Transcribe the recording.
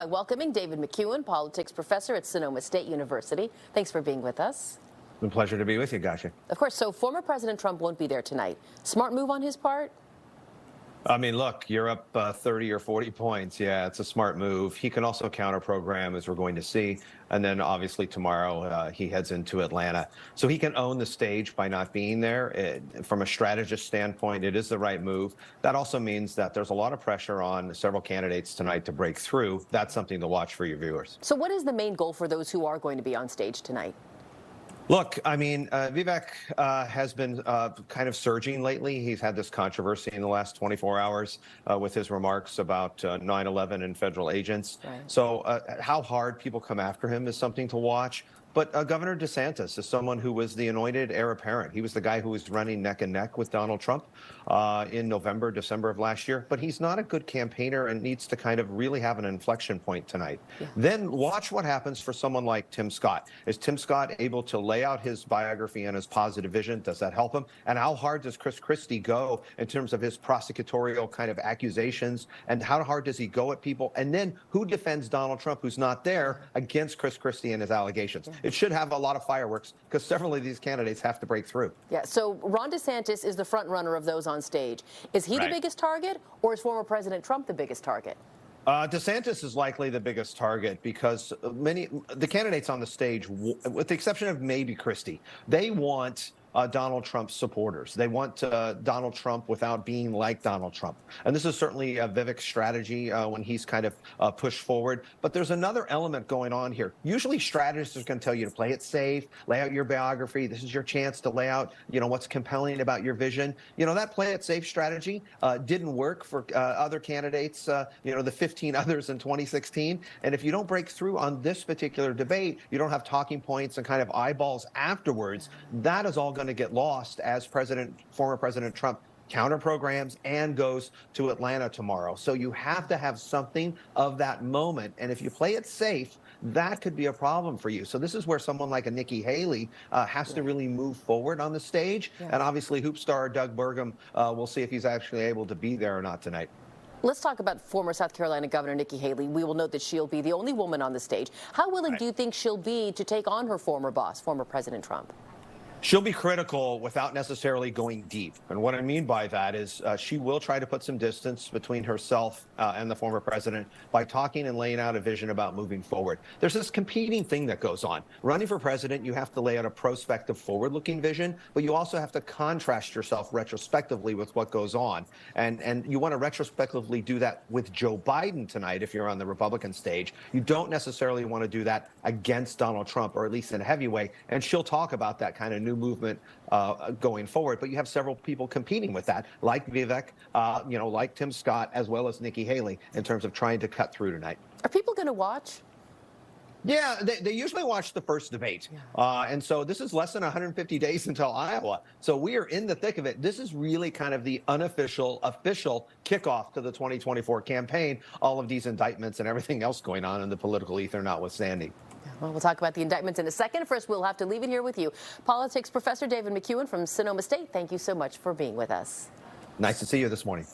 Welcoming David McCuan, politics professor at Sonoma State University. Thanks for being with us. It's a pleasure to be with you, Gasia. Of course, so former President Trump won't be there tonight. Smart move on his part? I mean, look, you're up 30 or 40 points. Yeah, it's a smart move. He can also counter-program, as we're going to see. And then, obviously, tomorrow he heads into Atlanta. So he can own the stage by not being there. From a strategist standpoint, it is the right move. That also means that there's a lot of pressure on several candidates tonight to break through. That's something to watch for your viewers. So what is the main goal for those who are going to be on stage tonight? Look, I mean, Vivek has been kind of surging lately. He's had this controversy in the last 24 hours with his remarks about 9/11 and federal agents. Right. So how hard people come after him is something to watch. But Governor DeSantis is someone who was the anointed heir apparent. He was the guy who was running neck and neck with Donald Trump in November, December of last year. But he's not a good campaigner and needs to kind of really have an inflection point tonight. Yeah. Then watch what happens for someone like Tim Scott. Is Tim Scott able to lay out his biography and his positive vision? Does that help him? And how hard does Chris Christie go in terms of his prosecutorial kind of accusations? And how hard does he go at people? And then who defends Donald Trump, who's not there, against Chris Christie and his allegations? Yeah. It should have a lot of fireworks because several of these candidates have to break through. Yeah, so Ron DeSantis is the front runner of those on stage. Is he the biggest target, or is former President Trump the biggest target? DeSantis is likely the biggest target because the candidates on the stage, with the exception of maybe Christie, they want Donald Trump's supporters. They want Donald Trump without being like Donald Trump. And this is certainly Vivek's strategy when he's kind of pushed forward. But there's another element going on here. Usually strategists are going to tell you to play it safe, lay out your biography. This is your chance to lay out, what's compelling about your vision. That play it safe strategy didn't work for other candidates, the 15 others in 2016. And if you don't break through on this particular debate, you don't have talking points and kind of eyeballs afterwards. That is all going to get lost as former President Trump counter-programs and goes to Atlanta tomorrow. So you have to have something of that moment. And if you play it safe, that could be a problem for you. So this is where someone like a Nikki Haley has to really move forward on the stage. Yeah. And obviously, hoop star Doug Burgum, we'll see if he's actually able to be there or not tonight. Let's talk about former South Carolina Governor Nikki Haley. We will note that she'll be the only woman on the stage. How willing do you think she'll be to take on her former boss, former President Trump? She'll be critical without necessarily going deep. And what I mean by that is she will try to put some distance between herself and the former president by talking and laying out a vision about moving forward. There's this competing thing that goes on. Running for president, you have to lay out a prospective, forward-looking vision, but you also have to contrast yourself retrospectively with what goes on. And you want to retrospectively do that with Joe Biden tonight if you're on the Republican stage. You don't necessarily want to do that against Donald Trump, or at least in a heavy way. And she'll talk about that kind of new movement going forward. But you have several people competing with that, like Vivek, like Tim Scott, as well as Nikki Haley, in terms of trying to cut through tonight. Are people going to watch? Yeah, they usually watch the first debate. Yeah. And so this is less than 150 days until Iowa. So we are in the thick of it. This is really kind of the official kickoff to the 2024 campaign, all of these indictments and everything else going on in the political ether notwithstanding. Well, we'll talk about the indictments in a second. First, we'll have to leave it here with you. Politics professor David McCuan from Sonoma State, thank you so much for being with us. Nice to see you this morning.